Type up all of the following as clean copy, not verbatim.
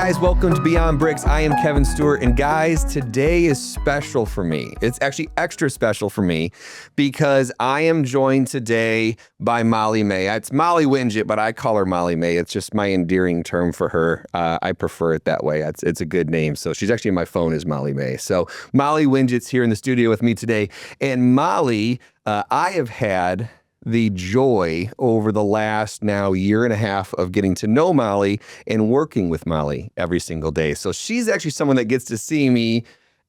guys, welcome to Beyond Bricks. I am Kevin Stewart, and guys, today is special for me. It's actually extra special for me because I am joined today by Molly May. It's Molly Winget, but I call her Molly May. It's just my endearing term for her. I prefer it that way. It's a good name. So she's actually in my phone as Molly May. So Molly Winget's here in the studio with me today. And Molly, I have had the joy over the last now year and a half of getting to know Molly and working with Molly every single day. So she's actually someone that gets to see me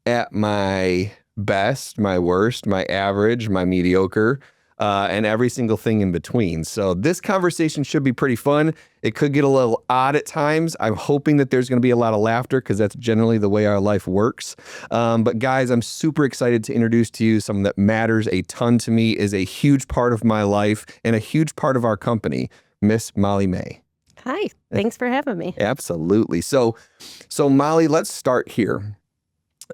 at my best, my worst, my average, my mediocre, and every single thing in between. So this conversation should be pretty fun. It could get a little odd at times. I'm hoping that there's going to be a lot of laughter because that's generally the way our life works. But guys, I'm super excited to introduce to you someone that matters a ton to me, is a huge part of my life and a huge part of our company, Miss Molly May. Hi, thanks for having me. Absolutely. So Molly, let's start here.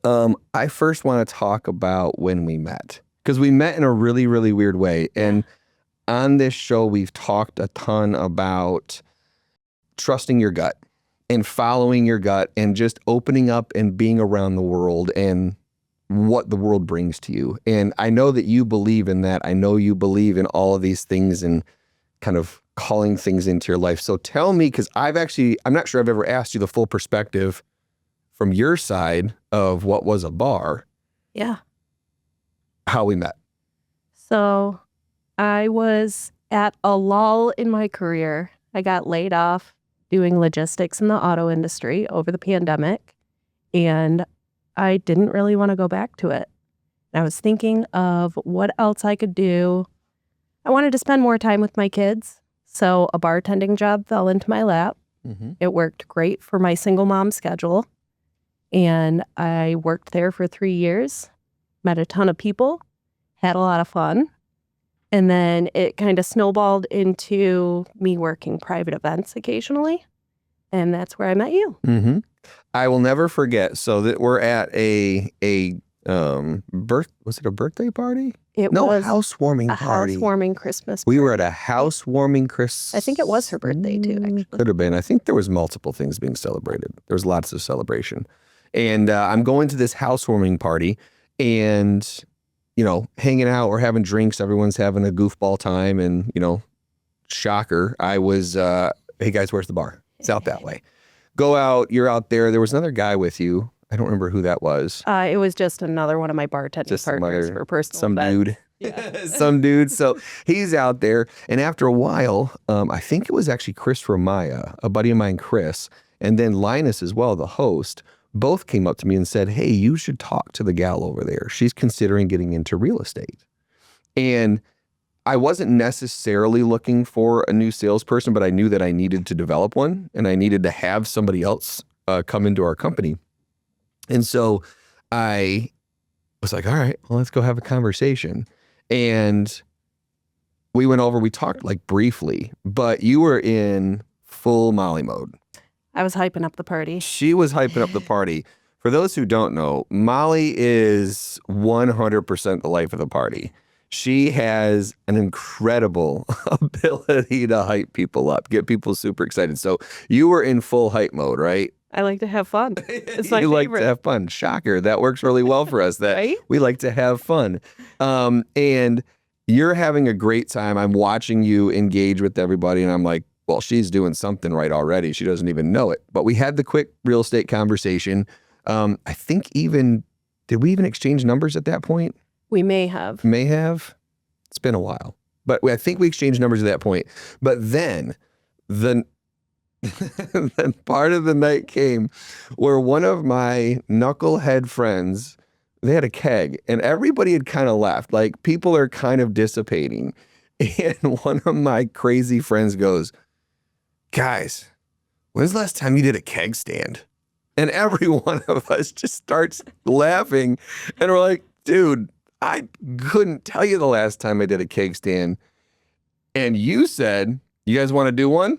I first want to talk about when we met. Because we met in a really, really weird way. And on this show, we've talked a ton about trusting your gut and following your gut and just opening up and being around the world and what the world brings to you. And I know that you believe in that. I know you believe in all of these things and kind of calling things into your life. So tell me, because I'm not sure I've ever asked you the full perspective from your side of what was a bar. Yeah. How we met. So I was at a lull in my career. I got laid off doing logistics in the auto industry over the pandemic, and I didn't really want to go back to it. I was thinking of what else I could do. I wanted to spend more time with my kids, so a bartending job fell into my lap. Mm-hmm. It worked great for my single mom schedule, and I worked there for 3 years. Met a ton of people, had a lot of fun, and then it kind of snowballed into me working private events occasionally, and that's where I met you. Mm-hmm. I will never forget. So that we're at was it a birthday party? It was housewarming party. Housewarming Christmas party. We were at a housewarming Christmas. I think it was her birthday too, actually. Could have been. I think there was multiple things being celebrated. There was lots of celebration, and I'm going to this housewarming party. And, hanging out, we're having drinks, everyone's having a goofball time. And, shocker, I was, hey guys, where's the bar? It's out that way. Go out, you're out there. There was another guy with you. I don't remember who that was. It was just another one of my bartending partners for personal some events. Dude. Yeah. Some dude. So he's out there. And after a while, I think it was actually Chris Ramaya, a buddy of mine, Chris, and then Linus as well, the host, both came up to me and said, hey, you should talk to the gal over there. She's considering getting into real estate. And I wasn't necessarily looking for a new salesperson, but I knew that I needed to develop one and I needed to have somebody else come into our company. And so I was like, all right, well, let's go have a conversation. And we went over, we talked like briefly, but you were in full Molly mode. I was hyping up the party. She was hyping up the party. For those who don't know, Molly is 100% the life of the party. She has an incredible ability to hype people up, get people super excited. So you were in full hype mode, right? I like to have fun. It's my You favorite. like to have fun. Shocker. That works really well for us. That right? We like to have fun. And you're having a great time. I'm watching you engage with everybody, and I'm like, well, she's doing something right already. She doesn't even know it. But we had the quick real estate conversation. I think did we even exchange numbers at that point? We may have. May have. It's been a while. But I think we exchanged numbers at that point. But then the part of the night came where one of my knucklehead friends, they had a keg, and everybody had kind of left. Like, people are kind of dissipating. And one of my crazy friends goes, guys, when's the last time you did a keg stand? And every one of us just starts laughing. And we're like, dude, I couldn't tell you the last time I did a keg stand. And you said, you guys want to do one?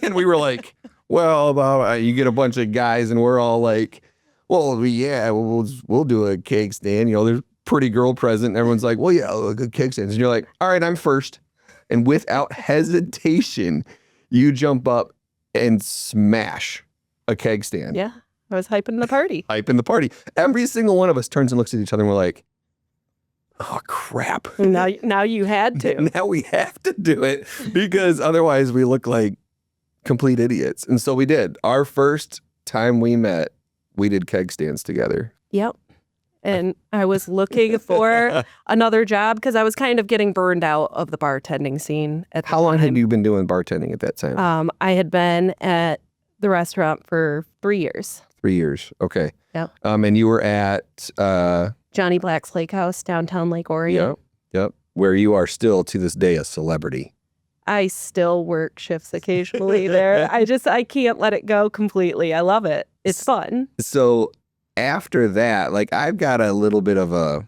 And we were like, well, you get a bunch of guys and we're all like, well, yeah, we'll do a keg stand. There's a pretty girl present. And everyone's like, well, yeah, a good keg stand. And you're like, all right, I'm first. And without hesitation, you jump up and smash a keg stand. Yeah. I was hyping the party. Hyping the party. Every single one of us turns and looks at each other and we're like, oh, crap. Now you had to. Now we have to do it because otherwise we look like complete idiots. And so we did. Our first time we met, we did keg stands together. Yep. And I was looking for another job because I was kind of getting burned out of the bartending scene at the How long time. had you been doing bartending at that time? I had been at the restaurant for 3 years. 3 years. Okay. Yep. And you were at Johnny Black's Lake House, downtown Lake Orion. Yep. Where you are still to this day a celebrity. I still work shifts occasionally there. I can't let it go completely. I love it. It's fun. So after that, like I've got a little bit of a,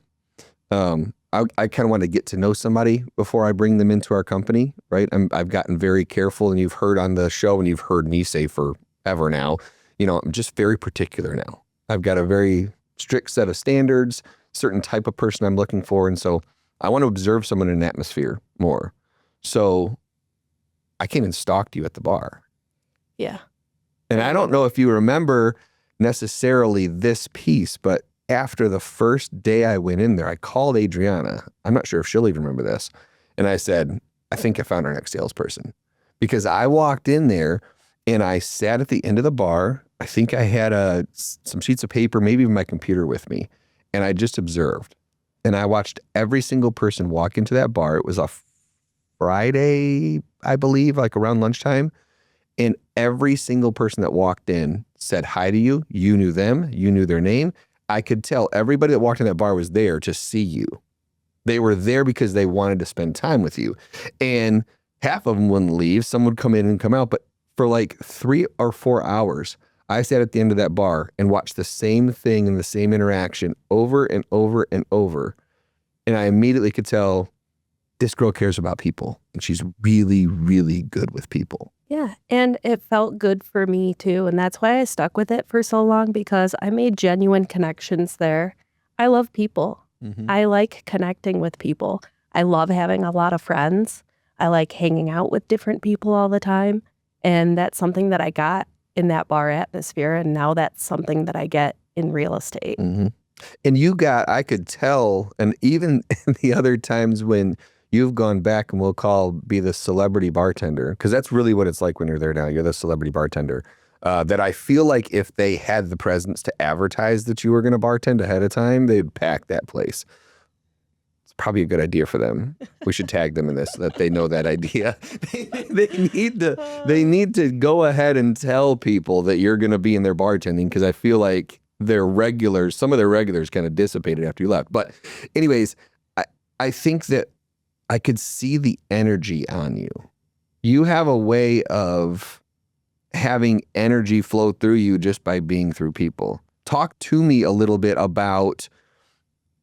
I kind of want to get to know somebody before I bring them into our company, right? I've gotten very careful, and you've heard on the show, and you've heard me say forever now, I'm just very particular now. I've got a very strict set of standards, certain type of person I'm looking for. And so I want to observe someone in an atmosphere more. So I came and stalked you at the bar. Yeah. And I don't know if you remember necessarily this piece, but after the first day I went in there, I called Adriana. I'm not sure if she'll even remember this. And I said, I think I found our next salesperson. Because I walked in there and I sat at the end of the bar. I think I had some sheets of paper, maybe even my computer with me. And I just observed. And I watched every single person walk into that bar. It was a Friday, I believe, like around lunchtime. And every single person that walked in said hi to you. You knew them. You knew their name. I could tell everybody that walked in that bar was there to see you. They were there because they wanted to spend time with you. And half of them wouldn't leave. Some would come in and come out. But for like 3 or 4 hours, I sat at the end of that bar and watched the same thing and the same interaction over and over and over. And I immediately could tell this girl cares about people and she's really, really good with people. Yeah. And it felt good for me too. And that's why I stuck with it for so long, because I made genuine connections there. I love people. Mm-hmm. I like connecting with people. I love having a lot of friends. I like hanging out with different people all the time. And that's something that I got in that bar atmosphere. And now that's something that I get in real estate. Mm-hmm. And I could tell, and even the other times when you've gone back and be the celebrity bartender, because that's really what it's like when you're there now. You're the celebrity bartender. That I feel like if they had the presence to advertise that you were going to bartend ahead of time, they'd pack that place. It's probably a good idea for them. We should tag them in this so that they know that idea. They need to go ahead and tell people that you're going to be in their bartending, because I feel like some of their regulars kind of dissipated after you left. But anyways, I think that I could see the energy on you. You have a way of having energy flow through you just by being through people. Talk to me a little bit about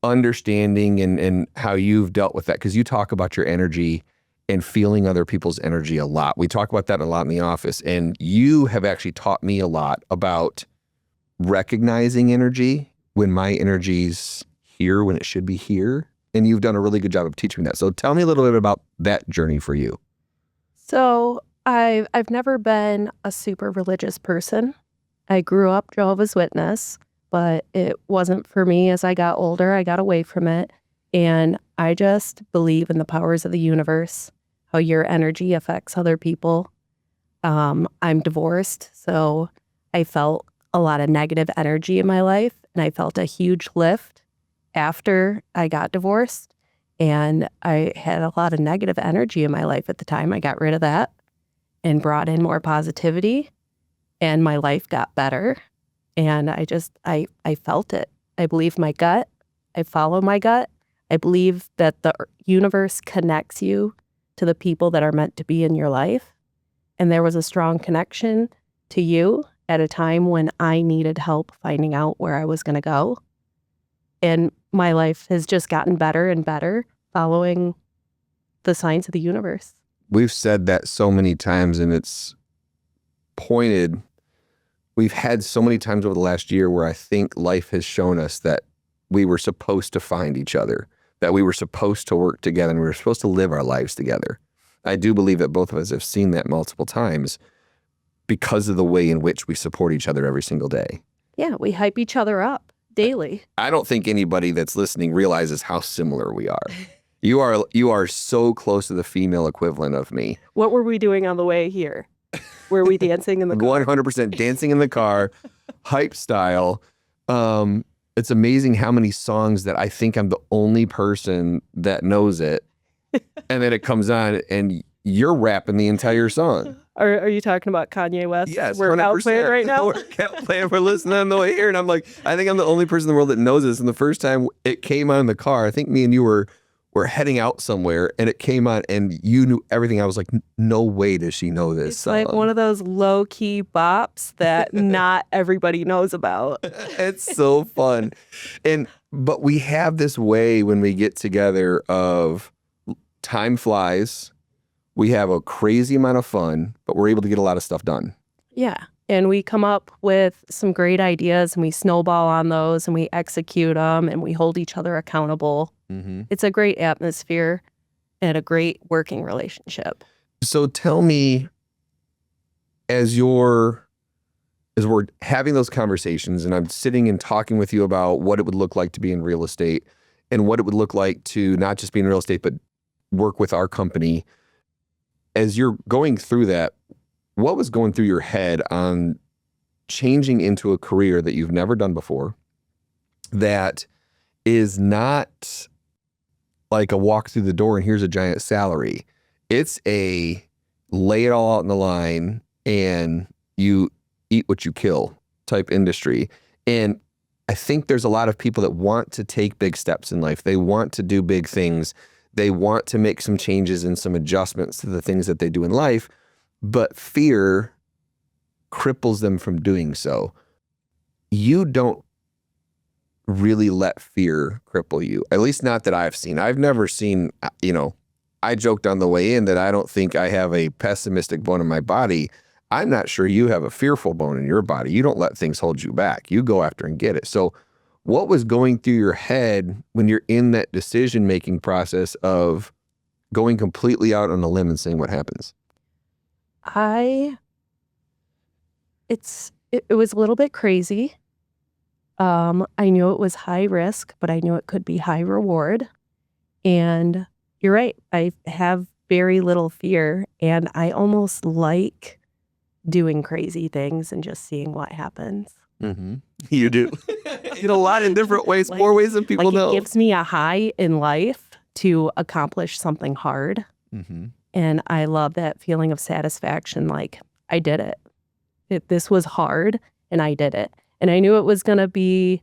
understanding and how you've dealt with that, because you talk about your energy and feeling other people's energy a lot. We talk about that a lot in the office, and you have actually taught me a lot about recognizing energy when my energy's here when it should be here. And you've done a really good job of teaching me that. So tell me a little bit about that journey for you. So I've never been a super religious person. I grew up Jehovah's Witness, but it wasn't for me. As I got older, I got away from it. And I just believe in the powers of the universe, how your energy affects other people. I'm divorced, so I felt a lot of negative energy in my life, and I felt a huge lift after I got divorced, and I had a lot of negative energy in my life at the time. I got rid of that and brought in more positivity, and my life got better. And I felt it. I believe my gut. I follow my gut. I believe that the universe connects you to the people that are meant to be in your life. And there was a strong connection to you at a time when I needed help finding out where I was going to go. And my life has just gotten better and better following the signs of the universe. We've said that so many times, and it's pointed. We've had so many times over the last year where I think life has shown us that we were supposed to find each other, that we were supposed to work together, and we were supposed to live our lives together. I do believe that both of us have seen that multiple times because of the way in which we support each other every single day. Yeah, we hype each other up daily. I don't think anybody that's listening realizes how similar we are. You are so close to the female equivalent of me. What were we doing on the way here? Were we dancing in the car? 100% dancing in the car, hype style. It's amazing how many songs that I think I'm the only person that knows it. And then it comes on and you're rapping the entire song. Are you talking about Kanye West? Yes, we're 100%. out playing right now. We're out playing. We're listening on the way here. And I'm like, I think I'm the only person in the world that knows this. And the first time it came on in the car, I think me and you were heading out somewhere and it came on and you knew everything. I was like, no way does she know this It's song. like one of those low-key bops that not everybody knows about. It's so fun. But we have this way when we get together of time flies. We have a crazy amount of fun, but we're able to get a lot of stuff done. Yeah. And we come up with some great ideas and we snowball on those and we execute them and we hold each other accountable. Mm-hmm. It's a great atmosphere and a great working relationship. So tell me, as we're having those conversations and I'm sitting and talking with you about what it would look like to be in real estate and what it would look like to not just be in real estate, but work with our company. As you're going through that, what was going through your head on changing into a career that you've never done before, that is not like a walk through the door and here's a giant salary? It's a lay it all out in the line and you eat what you kill type industry. And I think there's a lot of people that want to take big steps in life. They want to do big things. They want to make some changes and some adjustments to the things that they do in life, but fear cripples them from doing so. You don't really let fear cripple you, at least not that I've seen. I've never seen, I joked on the way in that I don't think I have a pessimistic bone in my body. I'm not sure you have a fearful bone in your body. You don't let things hold you back. You go after and get it. So what was going through your head when you're in that decision-making process of going completely out on a limb and seeing what happens? It was a little bit crazy. I knew it was high risk, but I knew it could be high reward. And you're right. I have very little fear and I almost like doing crazy things and just seeing what happens. Mm-hmm. You do. In a lot of different ways, more ways than people know. It gives me a high in life to accomplish something hard. Mm-hmm. And I love that feeling of satisfaction. Like, I did it. This was hard and I did it. And I knew it was going to be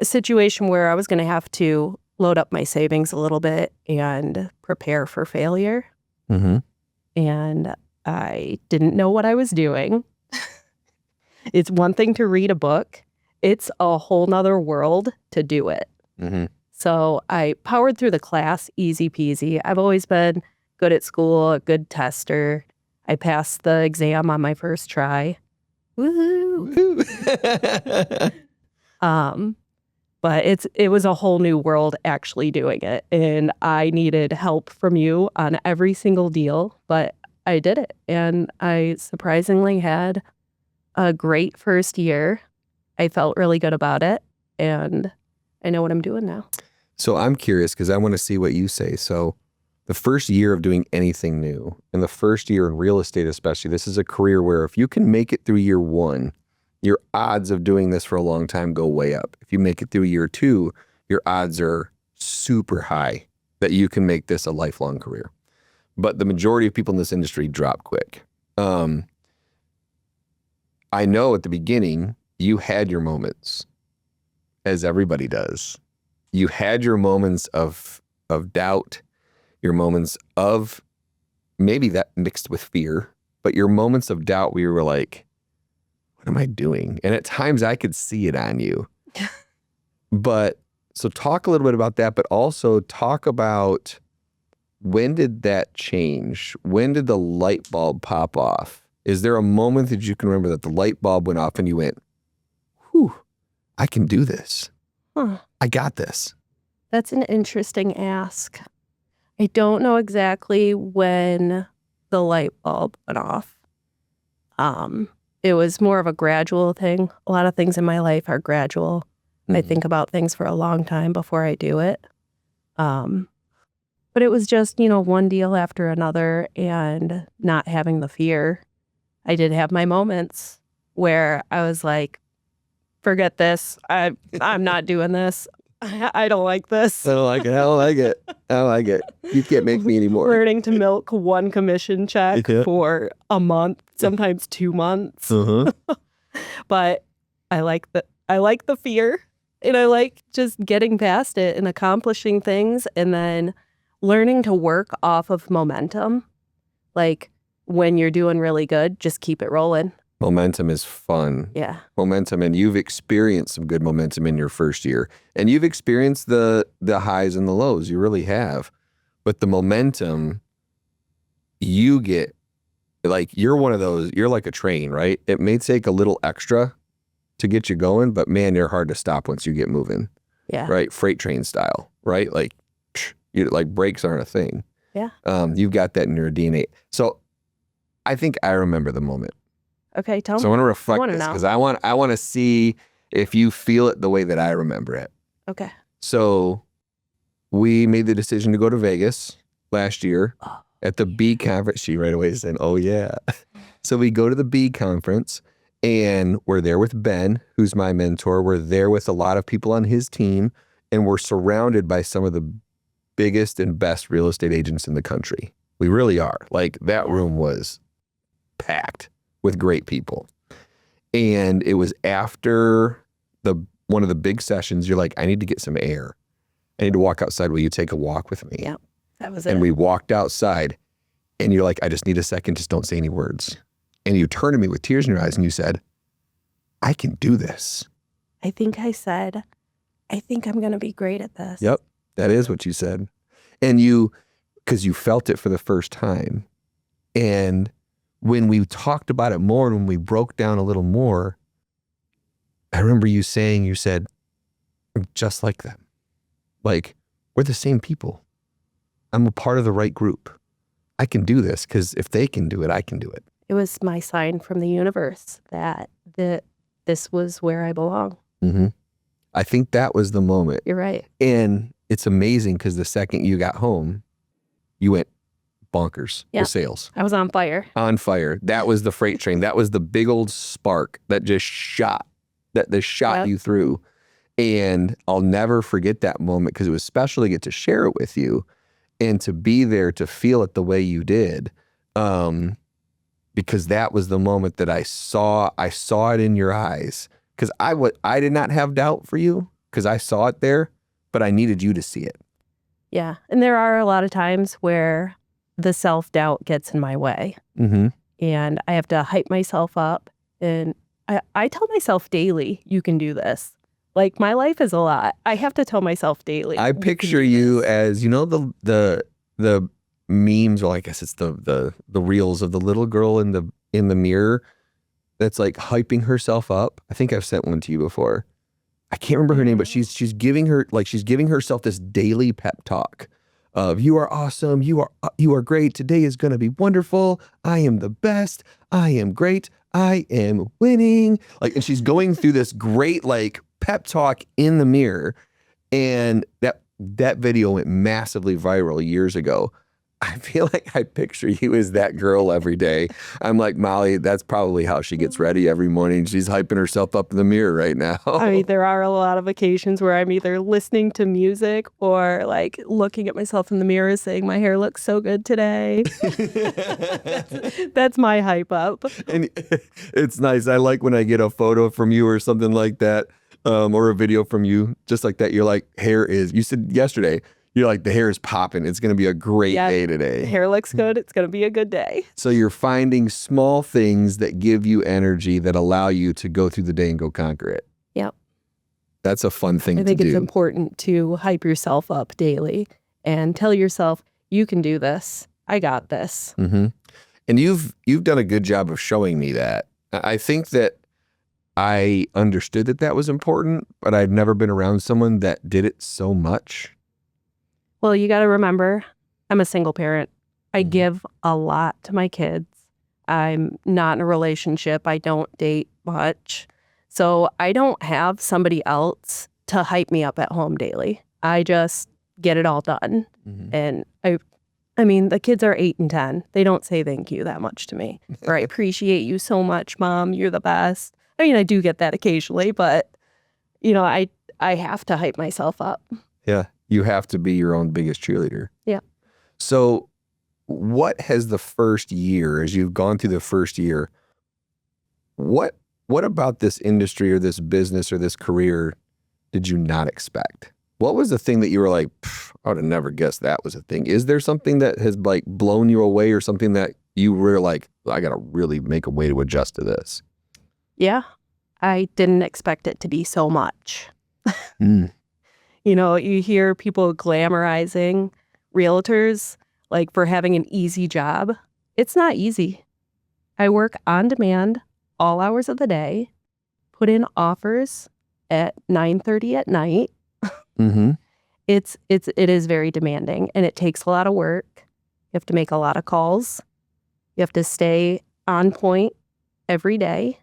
a situation where I was going to have to load up my savings a little bit and prepare for failure. Mm-hmm. And I didn't know what I was doing. It's one thing to read a book. It's a whole nother world to do it. Mm-hmm. So I powered through the class, easy peasy. I've always been good at school, a good tester. I passed the exam on my first try. Woohoo! But it was a whole new world actually doing it. And I needed help from you on every single deal, but I did it. And I surprisingly had a great first year. I felt really good about it. And I know what I'm doing now. So I'm curious because I want to see what you say. So the first year of doing anything new, and the first year in real estate especially, this is a career where if you can make it through year one, your odds of doing this for a long time go way up. If you make it through year two, your odds are super high that you can make this a lifelong career. But the majority of people in this industry drop quick. I know at the beginning, you had your moments, as everybody does. You had your moments of doubt, your moments of maybe that mixed with fear, but your moments of doubt where you were like, what am I doing? And at times I could see it on you. But so talk a little bit about that, but also talk about when did that change? When did the light bulb pop off? Is there a moment that you can remember that the light bulb went off and you went, whew, I can do this. Huh. I got this. That's an interesting ask. I don't know exactly when the light bulb went off. it was more of a gradual thing. A lot of things in my life are gradual. I think about things for a long time before I do it. But it was just, one deal after another and not having the fear. I did have my moments where I was like, forget this. I'm not doing this. I don't like this. I don't like it. I don't like it. I don't like it. You can't make me anymore. Learning to milk one commission check for a month, sometimes 2 months. But I like the fear, and I like just getting past it and accomplishing things, and then learning to work off of momentum. Like when you're doing really good, just keep it rolling. Momentum is fun. Yeah. Momentum, and you've experienced some good momentum in your first year. And you've experienced the highs and the lows. You really have. But the momentum you get, like you're one of those, you're like a train, right? It may take a little extra to get you going, but man, you're hard to stop once you get moving. Yeah. Right? Freight train style, right? Like brakes aren't a thing. Yeah. You've got that in your DNA. So I think I remember the moment. Okay, tell me. So I want to reflect I this because I want to see if you feel it the way that I remember it. Okay. So we made the decision to go to Vegas last year at the B conference. She right away said, "Oh yeah." So we go to the B conference and we're there with Ben, who's my mentor. We're there with a lot of people on his team, and we're surrounded by some of the biggest and best real estate agents in the country. We really are. Like that room was packed with great people. And it was after one of the big sessions, you're like, I need to get some air. I need to walk outside. Will you take a walk with me? Yeah, that was it. And we walked outside and you're like, I just need a second. Just don't say any words. And you turned to me with tears in your eyes and you said, I can do this. I think I said, I think I'm going to be great at this. Yep. That is what you said. And because you felt it for the first time. And when we talked about it more and when we broke down a little more, I remember you saying, you said, I'm just like them. Like, we're the same people. I'm a part of the right group. I can do this because if they can do it, I can do it. It was my sign from the universe that this was where I belong. Mm-hmm. I think that was the moment. You're right. And it's amazing because the second you got home, you went bonkers with sales. I was on fire. On fire. That was the freight train. That was the big old spark that just shot you through. And I'll never forget that moment because it was special to get to share it with you and to be there to feel it the way you did. Because that was the moment that I saw it in your eyes. Because I did not have doubt for you because I saw it there, but I needed you to see it. Yeah. And there are a lot of times where the self-doubt gets in my way. Mm-hmm. And I have to hype myself up. And I tell myself daily, you can do this. Like my life is a lot. I have to tell myself daily. I picture you as, the memes, or I guess it's the reels of the little girl in the mirror that's like hyping herself up. I think I've sent one to you before. I can't remember her name, but she's giving herself this daily pep talk of you are awesome, you are great, today is going to be wonderful, I am the best, I am great, I am winning. And she's going through this great pep talk in the mirror, and that video went massively viral years ago. I feel like I picture you as that girl every day. I'm like, Molly, that's probably how she gets ready every morning. She's hyping herself up in the mirror right now. I mean, there are a lot of occasions where I'm either listening to music or looking at myself in the mirror saying, my hair looks so good today. That's my hype up. And it's nice. I like when I get a photo from you or something like that, or a video from you, just like that. You're like, you said yesterday, you're like, the hair is popping. It's going to be a great day today. The hair looks good. It's going to be a good day. So you're finding small things that give you energy that allow you to go through the day and go conquer it. Yep. That's a fun thing to do. I think it's important to hype yourself up daily and tell yourself, you can do this. I got this. Mm-hmm. And you've done a good job of showing me that. I think that I understood that was important, but I'd never been around someone that did it so much. Well, you got to remember, I'm a single parent. I give a lot to my kids. I'm not in a relationship. I don't date much. So I don't have somebody else to hype me up at home daily. I just get it all done. And I mean, the kids are 8 and 10. They don't say thank you that much to me. Or I appreciate you so much, Mom. You're the best. I mean, I do get that occasionally, but, I have to hype myself up. Yeah. You have to be your own biggest cheerleader. Yeah. So what has the first year, as you've gone through the first year, what about this industry or this business or this career did you not expect? What was the thing that you were like, I would have never guessed that was a thing? Is there something that has like blown you away or something that you were like, I got to really make a way to adjust to this? Yeah. I didn't expect it to be so much. You hear people glamorizing realtors like for having an easy job. It's not easy. I work on demand all hours of the day, put in offers at 9:30 at night. It is very demanding, and it takes a lot of work. You have to make a lot of calls. You have to stay on point every day.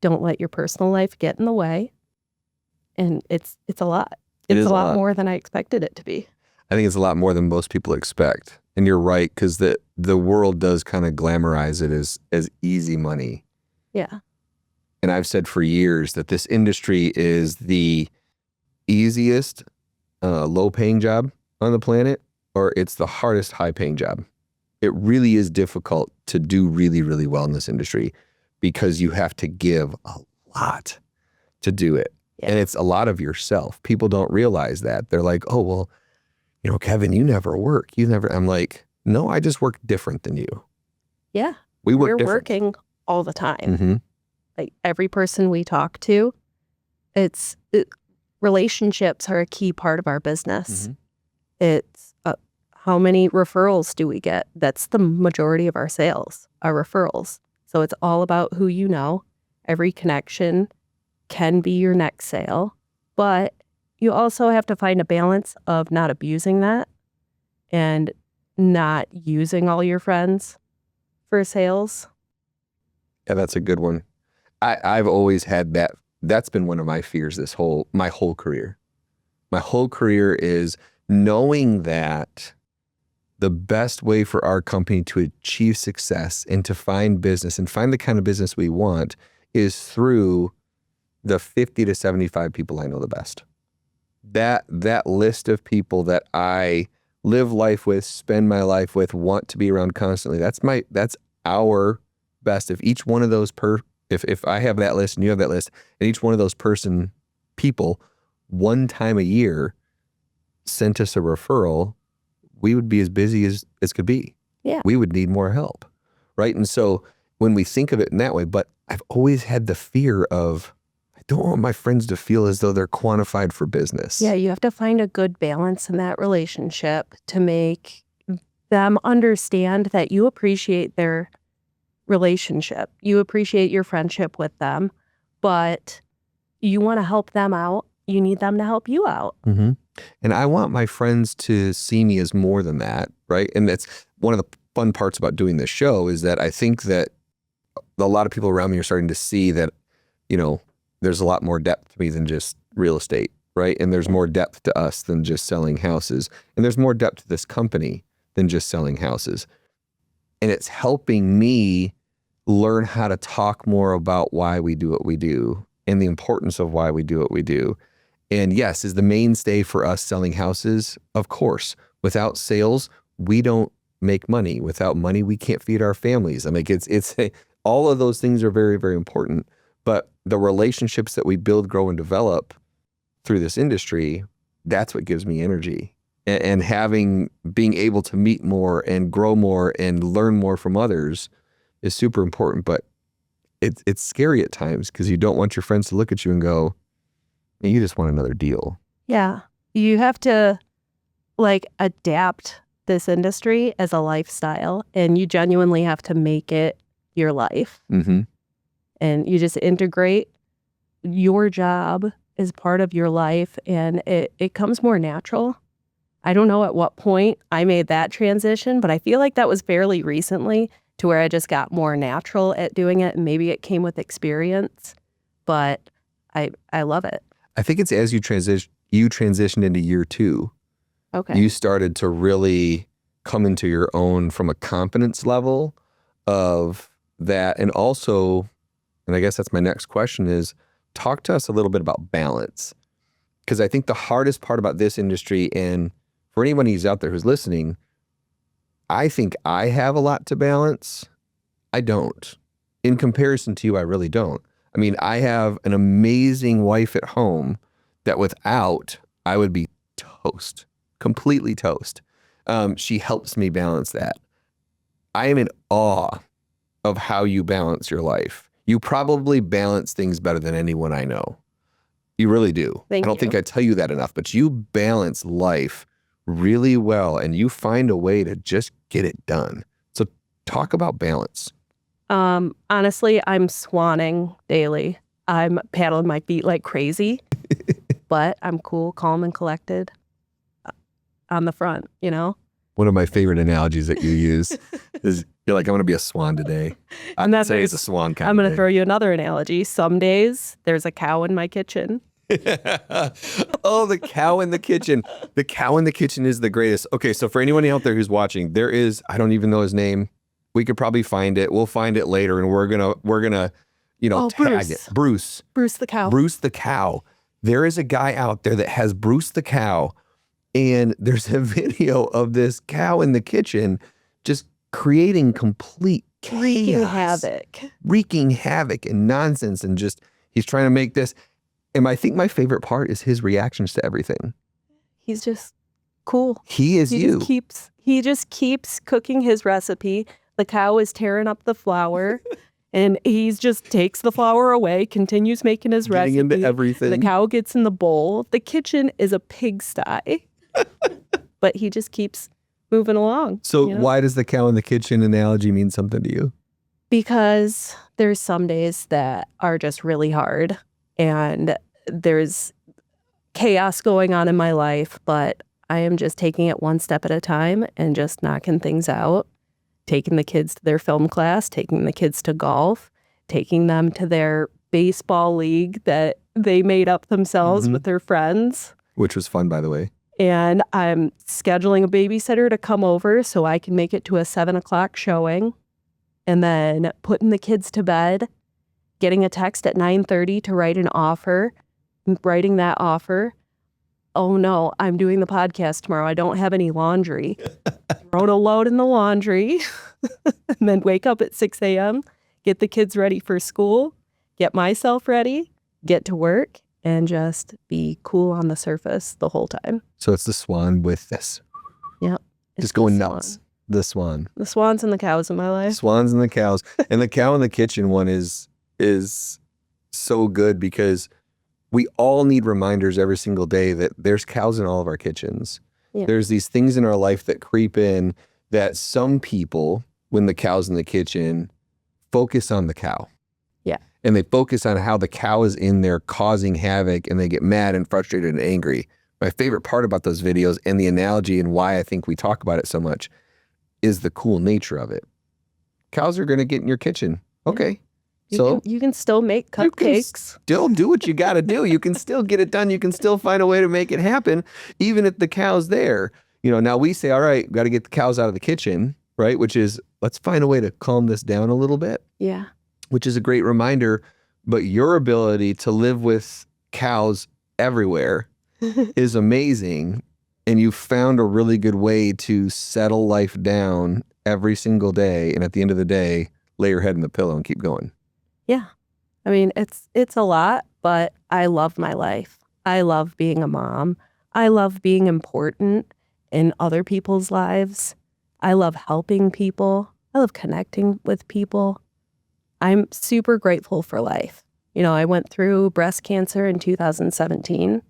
Don't let your personal life get in the way. And it's a lot. It's a lot more than I expected it to be. I think it's a lot more than most people expect. And you're right, because the world does kind of glamorize it as easy money. Yeah. And I've said for years that this industry is the easiest low-paying job on the planet, or it's the hardest high-paying job. It really is difficult to do really, really well in this industry because you have to give a lot to do it. Yeah. And it's a lot of yourself. People don't realize that. They're like, oh, well, Kevin, you never work. I'm like, no, I just work different than you. Yeah. We're working all the time. Like every person we talk to, relationships are a key part of our business. It's how many referrals do we get? That's the majority of our sales, our referrals. So it's all about who you know. Every connection can be your next sale, but you also have to find a balance of not abusing that and not using all your friends for sales. Yeah, that's a good one. I've always had that. That's been one of my fears my whole career. My whole career is knowing that the best way for our company to achieve success and to find business and find the kind of business we want is through the 50 to 75 people I know the best. That list of people that I live life with, spend my life with, want to be around constantly. That's our best. If each one of those if I have that list and you have that list, and each one of those people one time a year sent us a referral, we would be as busy as could be. Yeah. We would need more help. Right. And so when we think of it in that way, but I've always had the fear of, I don't want my friends to feel as though they're quantified for business. Yeah, you have to find a good balance in that relationship to make them understand that you appreciate their relationship. You appreciate your friendship with them, but you want to help them out. You need them to help you out. And I want my friends to see me as more than that, right? And that's one of the fun parts about doing this show is that I think that a lot of people around me are starting to see that, there's a lot more depth to me than just real estate, right? And there's more depth to us than just selling houses. And there's more depth to this company than just selling houses. And it's helping me learn how to talk more about why we do what we do and the importance of why we do what we do. And yes, is the mainstay for us selling houses? Of course. Without sales, we don't make money. Without money, we can't feed our families. I mean, all of those things are very, very important. But the relationships that we build, grow, and develop through this industry, that's what gives me energy. And being able to meet more and grow more and learn more from others is super important. But it's scary at times because you don't want your friends to look at you and go, you just want another deal. Yeah. You have to adapt this industry as a lifestyle, and you genuinely have to make it your life. And you just integrate your job as part of your life, and it comes more natural. I don't know at what point I made that transition, but I feel like that was fairly recently, to where I just got more natural at doing it. And maybe it came with experience, but I love it. I think it's as you transitioned into year 2, Okay. you started to really come into your own from a confidence level of that. And also, and I guess that's my next question is, talk to us a little bit about balance. Because I think the hardest part about this industry, and for anyone who's out there who's listening, I think I have a lot to balance. I don't. In comparison to you, I really don't. I mean, I have an amazing wife at home that without, I would be toast, completely toast. She helps me balance that. I am in awe of how you balance your life. You probably balance things better than anyone I know. You really do. Thank I don't you. think I tell you that enough, but you balance life really well and you find a way to just get it done. So talk about balance. Honestly, I'm swanning daily. I'm paddling my feet like crazy, but I'm cool, calm, and collected on the front, you know? One of my favorite analogies that you use is you're like, I'm going to be a swan today. And I'd say it's a swan kind I'm going of to throw you another analogy. Some days there's a cow in my kitchen. Oh, the cow in the kitchen. The cow in the kitchen is the greatest. Okay, so for anyone out there who's watching, there is, I don't even know his name. We could probably find it. We'll find it later and we're gonna, tag Bruce. it. Bruce the cow. Bruce the cow. There is a guy out there that has Bruce the cow, and there's a video of this cow in the kitchen just creating complete chaos. Wreaking havoc and nonsense, and just he's trying to make this. And I think my favorite part is his reactions to everything. He's just cool. He just keeps cooking his recipe. The cow is tearing up the flour, and he just takes the flour away, continues making his recipe. Getting into everything. The cow gets in the bowl. The kitchen is a pigsty, but he just keeps moving along. So why does the cow in the kitchen analogy mean something to you? Because there's some days that are just really hard, and there's chaos going on in my life, but I am just taking it one step at a time and just knocking things out. Taking the kids to their film class, taking the kids to golf, taking them to their baseball league that they made up themselves with their friends. Which was fun, by the way. And I'm scheduling a babysitter to come over so I can make it to a 7:00 showing. And then putting the kids to bed, getting a text at 9:30 to write an offer, writing that offer. Oh no, I'm doing the podcast tomorrow. I don't have any laundry. Throwing a load in the laundry and then wake up at 6 a.m., get the kids ready for school, get myself ready, get to work, and just be cool on the surface the whole time. So it's the swan with this. Yep. Just going nuts. The swan. The swans and the cows in my life. Swans and the cows. And the cow in the kitchen one is so good because we all need reminders every single day that there's cows in all of our kitchens. Yeah. There's these things in our life that creep in that some people, when the cow's in the kitchen, focus on the cow. Yeah. And they focus on how the cow is in there causing havoc, and they get mad and frustrated and angry. My favorite part about those videos and the analogy and why I think we talk about it so much is the cool nature of it. Cows are going to get in your kitchen. Okay. You can still make cupcakes. You can still do what you got to do. You can still get it done. You can still find a way to make it happen, even if the cow's there. Now we say, all right, got to get the cows out of the kitchen, right? Which is, let's find a way to calm this down a little bit. Yeah. Which is a great reminder. But your ability to live with cows everywhere is amazing. And you found a really good way to settle life down every single day. And at the end of the day, lay your head in the pillow and keep going. Yeah. I mean, it's a lot, but I love my life. I love being a mom. I love being important in other people's lives. I love helping people. I love connecting with people. I'm super grateful for life. I went through breast cancer in 2017,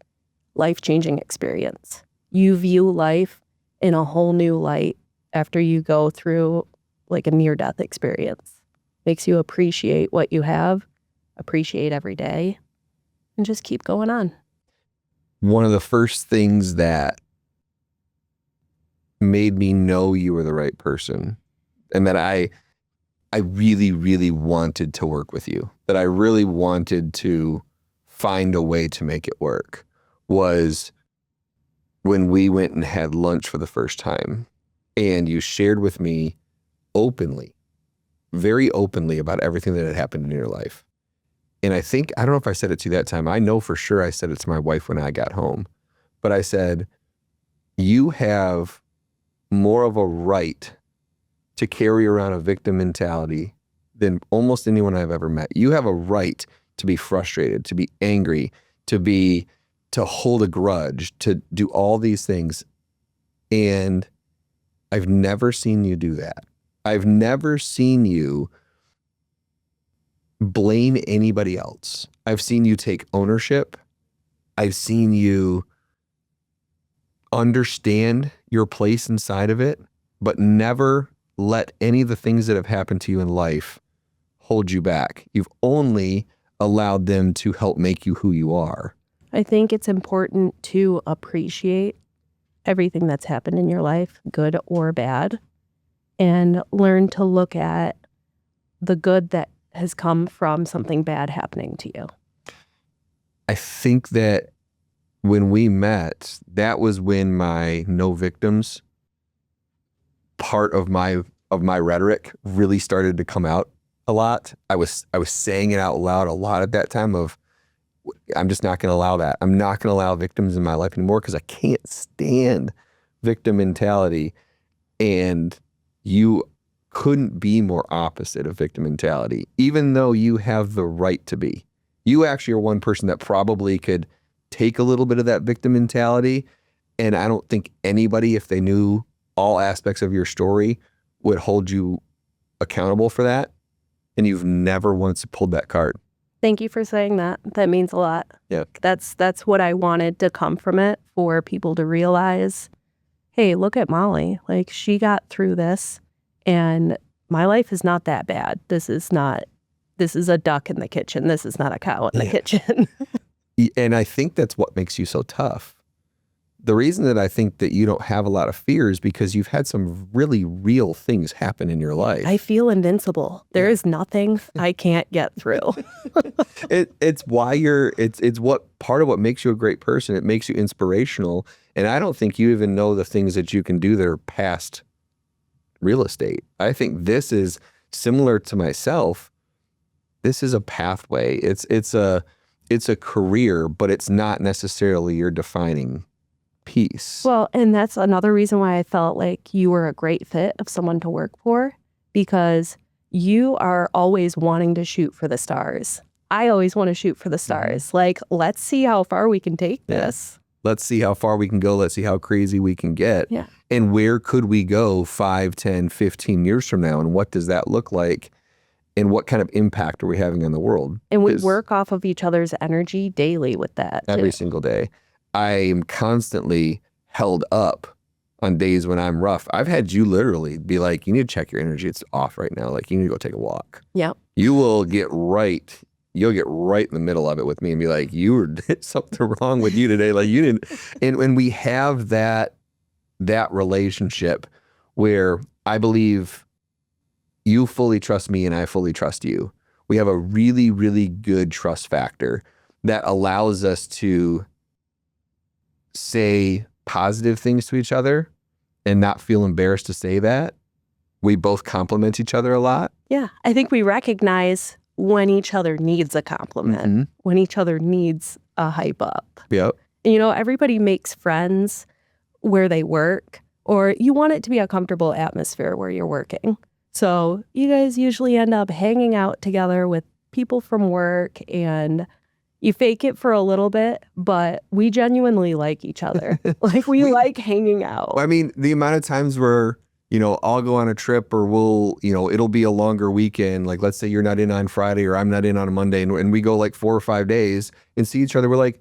life-changing experience. You view life in a whole new light after you go through like a near-death experience. Makes you appreciate what you have, appreciate every day, and just keep going on. One of the first things that made me know you were the right person, and that I I really, really wanted to work with you, that I really wanted to find a way to make it work, was when we went and had lunch for the first time and you shared with me openly, very openly, about everything that had happened in your life. And I don't know if I said it to you that time. I know for sure I said it to my wife when I got home, but I said, you have more of a right to carry around a victim mentality than almost anyone I've ever met. You have a right to be frustrated, to be angry, to hold a grudge, to do all these things. And I've never seen you do that. I've never seen you blame anybody else. I've seen you take ownership. I've seen you understand your place inside of it, but never let any of the things that have happened to you in life hold you back. You've only allowed them to help make you who you are. I think it's important to appreciate everything that's happened in your life, good or bad, and learn to look at the good that has come from something bad happening to you. I think that when we met, that was when my no victims part of my rhetoric really started to come out a lot. I was saying it out loud a lot at that time of, I'm just not going to allow that. I'm not going to allow victims in my life anymore because I can't stand victim mentality. And you couldn't be more opposite of victim mentality, even though you have the right to be. You actually are one person that probably could take a little bit of that victim mentality. And I don't think anybody, if they knew all aspects of your story, would hold you accountable for that. And you've never once pulled that card. Thank you for saying that. That means a lot. Yeah. That's what I wanted to come from it, for people to realize, hey, look at Molly. Like, she got through this and my life is not that bad. This is a duck in the kitchen. This is not a cow in the kitchen. And I think that's what makes you so tough. The reason that I think that you don't have a lot of fear is because you've had some really real things happen in your life. I feel invincible. There is nothing I can't get through. It's why it's what part of what makes you a great person. It makes you inspirational. And I don't think you even know the things that you can do that are past real estate. I think this is similar to myself. This is a pathway. It's a career, but it's not necessarily your defining piece. Well, and that's another reason why I felt like you were a great fit of someone to work for, because you are always wanting to shoot for the stars. I always want to shoot for the stars. Like, let's see how far we can take this. Let's see how far we can go. Let's see how crazy we can get. Yeah. And where could we go 5, 10, 15 years from now? And what does that look like? And what kind of impact are we having on the world? And we work off of each other's energy daily with that. Every single day. I am constantly held up on days when I'm rough. I've had you literally be like, you need to check your energy. It's off right now. Like, you need to go take a walk. Yep. You'll get right in the middle of it with me and be like, did something wrong with you today. Like, you didn't. And when we have that relationship where I believe you fully trust me and I fully trust you, we have a really, really good trust factor that allows us to say positive things to each other and not feel embarrassed to say that. We both compliment each other a lot. Yeah. I think we recognize when each other needs a compliment, when each other needs a hype up. Yep. You know, everybody makes friends where they work, or you want it to be a comfortable atmosphere where you're working. So you guys usually end up hanging out together with people from work, and you fake it for a little bit, but we genuinely like each other. Like, we like hanging out. I mean, the amount of times where, I'll go on a trip, or it'll be a longer weekend. Like, let's say you're not in on Friday or I'm not in on a Monday, and we go like 4 or 5 days and see each other. We're like,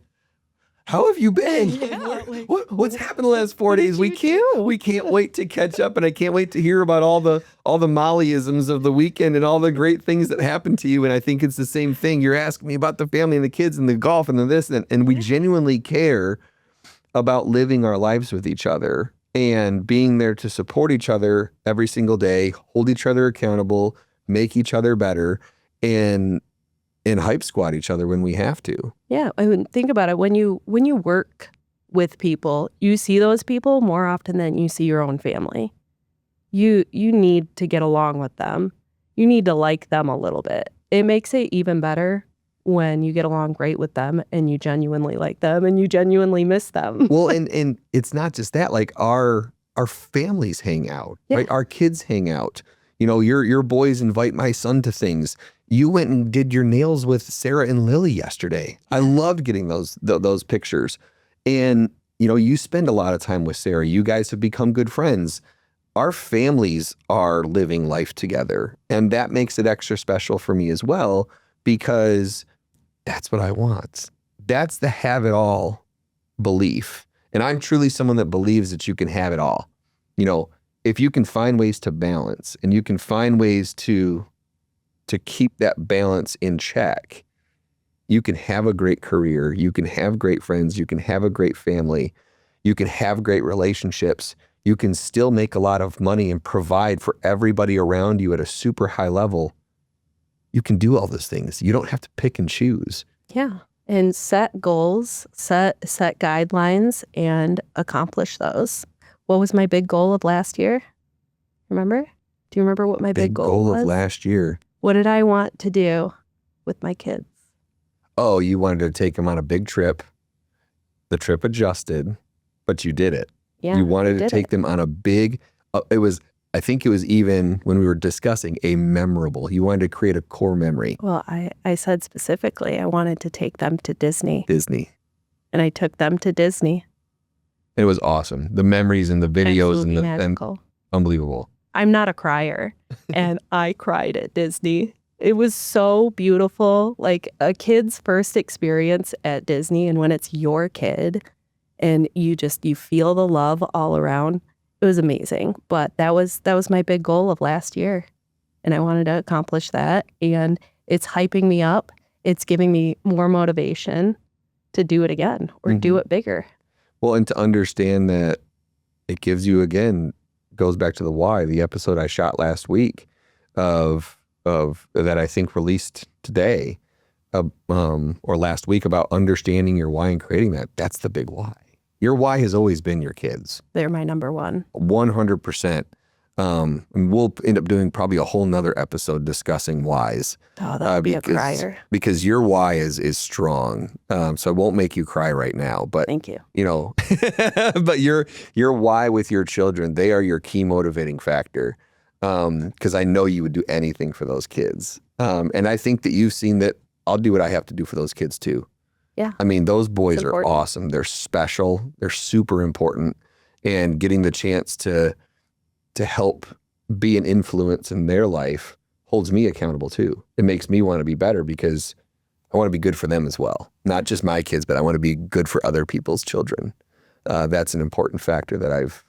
how have you been? Yeah, What's happened the last 4 days? We can't wait to catch up, and I can't wait to hear about all the Mollyisms of the weekend and all the great things that happened to you. And I think it's the same thing. You're asking me about the family and the kids and the golf and the this, and we genuinely care about living our lives with each other and being there to support each other every single day, hold each other accountable, make each other better, and hype squad each other when we have to. Yeah, I mean, think about it. When you work with people, you see those people more often than you see your own family. You need to get along with them. You need to like them a little bit. It makes it even better when you get along great with them and you genuinely like them and you genuinely miss them. Well, and it's not just that. Like our families hang out, right? Our kids hang out. You know, your boys invite my son to things. You went and did your nails with Sarah and Lily yesterday. I loved getting those pictures. And, you know, you spend a lot of time with Sarah. You guys have become good friends. Our families are living life together. And that makes it extra special for me as well, because that's what I want. That's the have it all belief. And I'm truly someone that believes that you can have it all. You know, if you can find ways to balance and you can find ways to keep that balance in check, you can have a great career, you can have great friends, you can have a great family, you can have great relationships, you can still make a lot of money and provide for everybody around you at a super high level. You can do all those things. You don't have to pick and choose. Yeah. And set goals, set guidelines, and accomplish those. What was my big goal of last year? Remember? Do you remember what my big goal was? Of last year. What did I want to do with my kids? Oh, you wanted to take them on a big trip. The trip adjusted, but you did it. Yeah, you wanted to take them on a big, I think it was even when we were discussing a memorable, you wanted to create a core memory. Well, I said specifically, I wanted to take them to Disney. And I took them to Disney. It was awesome. The memories and the videos Absolutely magical. Unbelievable. I'm not a crier, and I cried at Disney. It was so beautiful, like a kid's first experience at Disney, and when it's your kid and you feel the love all around, it was amazing. But that was my big goal of last year, and I wanted to accomplish that, and it's hyping me up. It's giving me more motivation to do it again or do it bigger. Well, and to understand that it gives you, again, goes back to the why, the episode I shot last week of that I think released today or last week about understanding your why and creating that. That's the big why. Your why has always been your kids. They're my number one. 100%. And we'll end up doing probably a whole nother episode discussing whys. Oh, that would be a crier. Because your why is strong. So I won't make you cry right now. But thank you. You know, but your why with your children, they are your key motivating factor. Because I know you would do anything for those kids. And I think that you've seen that I'll do what I have to do for those kids too. Yeah. I mean, those boys are awesome. They're special. They're super important. And getting the chance to help be an influence in their life holds me accountable too. It makes me want to be better because I want to be good for them as well. Not just my kids, but I want to be good for other people's children. That's an important factor that I've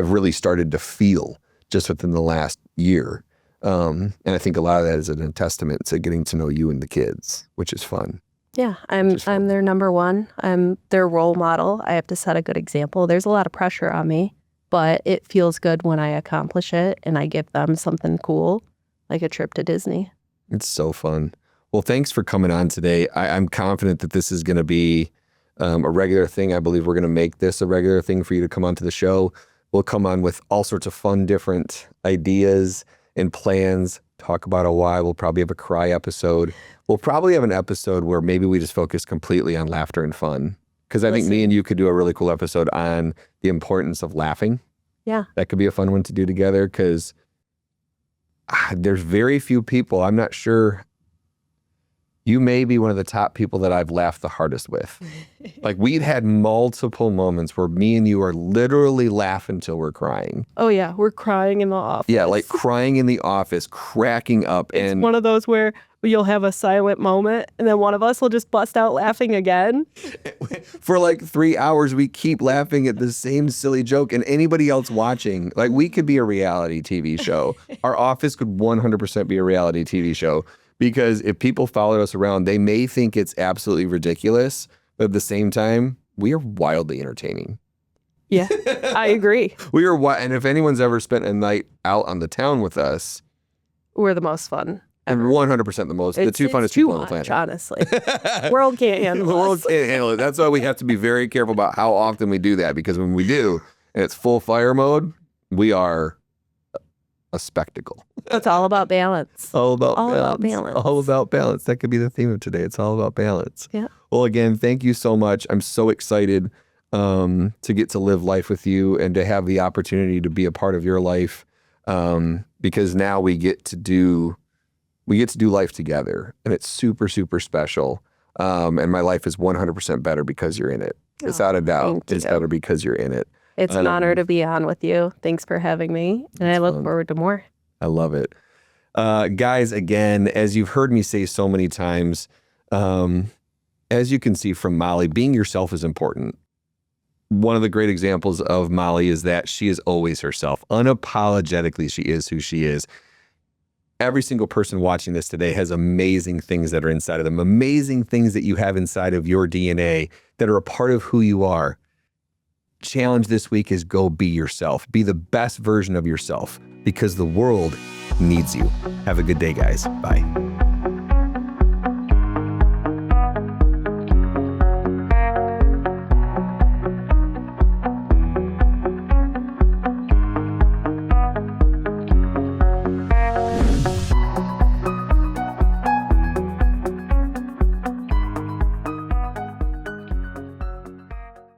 really started to feel just within the last year. And I think a lot of that is a testament to getting to know you and the kids, which is fun. Yeah, I'm their number one. I'm their role model. I have to set a good example. There's a lot of pressure on me, but it feels good when I accomplish it and I give them something cool, like a trip to Disney. It's so fun. Well, thanks for coming on today. I'm confident that this is going to be a regular thing. I believe we're going to make this a regular thing for you to come onto the show. We'll come on with all sorts of fun, different ideas and plans, talk about a why. We'll probably have a cry episode. We'll probably have an episode where maybe we just focus completely on laughter and fun. Because I think me and you could do a really cool episode on the importance of laughing. Yeah. That could be a fun one to do together because there's very few people, I'm not sure, you may be one of the top people that I've laughed the hardest with. Like we've had multiple moments where me and you are literally laughing till we're crying. Oh yeah, we're crying in the office. Yeah, like crying in the office, cracking up. It's one of those where you'll have a silent moment and then one of us will just bust out laughing again. For like 3 hours, we keep laughing at the same silly joke, and anybody else watching, like we could be a reality TV show. Our office could 100% be a reality TV show. Because if people follow us around, they may think it's absolutely ridiculous, but at the same time, we are wildly entertaining. Yeah, I agree. And if anyone's ever spent a night out on the town with us, we're the most fun. And 100% the most, the two funnest people on the planet. Honestly. World can't handle The world us. can't handle it. That's why we have to be very careful about how often we do that, because when we do, and it's full fire mode, we are a spectacle. It's all about balance. All about balance. All about balance. That could be the theme of today. It's all about balance. Yeah. Well, again, thank you so much. I'm so excited to get to live life with you and to have the opportunity to be a part of your life, because now we get to do life together, and it's super, super special. And my life is 100% better because you're in it. Without a doubt, it's better because you're in it. It's an honor to be on with you. Thanks for having me. And I look forward to more. I love it. Guys, again, as you've heard me say so many times, as you can see from Molly, being yourself is important. One of the great examples of Molly is that she is always herself. Unapologetically, she is who she is. Every single person watching this today has amazing things that are inside of them, amazing things that you have inside of your DNA that are a part of who you are. Challenge this week is go be yourself. Be the best version of yourself, because the world needs you. Have a good day, guys. Bye.